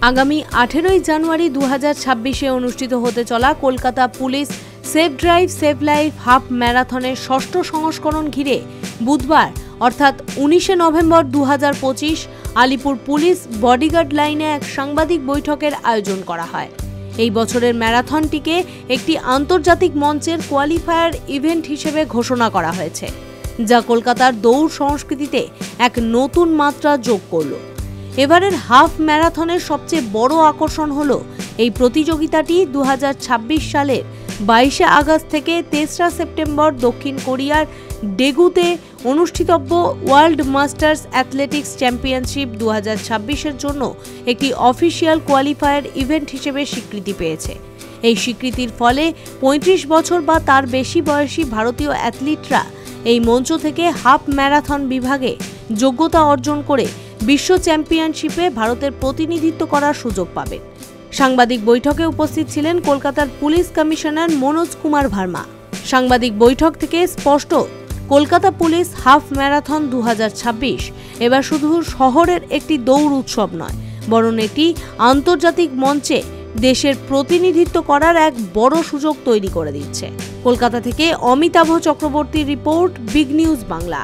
আগামী 18 জানুয়ারি 2026-এ অনুষ্ঠিত হতে চলা Kolkata police save drive save life half ম্যারাথনের ষষ্ঠ সংস্করণ ঘিরে বুধবার অর্থাৎ 19 নভেম্বর 2025 আলিপুর পুলিশ বডিগার্ড লাইনে এক সাংবাদিক বৈঠকের আয়োজন করা হয়। এই বছরের ম্যারাথনটিকে একটি আন্তর্জাতিক মঞ্চের কোয়ালিফায়ার ইভেন্ট হিসেবে ঘোষণা করা হয়েছে, যা কলকাতার দৌড় সংস্কৃতিতে এক নতুন মাত্রা যোগ করল। এবারের হাফ ম্যারাথনের সবচেয়ে বড় আকর্ষণ হলো এই প্রতিযোগিতাটি 2026 সালের 22 আগস্ট থেকে 3রা সেপ্টেম্বর দক্ষিণ কোরিয়ার ডেগুতে অনুষ্ঠিতব্য ওয়ার্ল্ড মাস্টার্স অ্যাথলেটিক্স চ্যাম্পিয়নশিপ 2026-এর জন্য একটি অফিসিয়াল কোয়ালিফায়ার ইভেন্ট হিসেবে স্বীকৃতি পেয়েছে। এই স্বীকৃতির ফলে 35 বছর বা তার বেশি বয়সী ভারতীয় অ্যাথলিটরা এই মঞ্চ থেকে হাফ ম্যারাথন বিভাগে যোগ্যতা অর্জন করে বিশ্ব চ্যাম্পিয়নশিপে ভারতের প্রতিনিধিত্ব করার সুযোগ পাবে। সাংবাদিক বৈঠকে উপস্থিত ছিলেন কলকাতার পুলিশ কমিশনার মনোজ কুমার ভার্মা। সাংবাদিক বৈঠক থেকে স্পষ্ট, কলকাতা পুলিশ হাফ ম্যারাথন 2026 এবার শুধু শহরের একটি দৌড় উৎসব নয়, বরং এটি আন্তর্জাতিক মঞ্চে দেশের প্রতিনিধিত্ব করার এক বড় সুযোগ তৈরি করে দিচ্ছে। কলকাতা থেকে অমিতাভ চক্রবর্তীর রিপোর্ট, বিগ নিউজ বাংলা।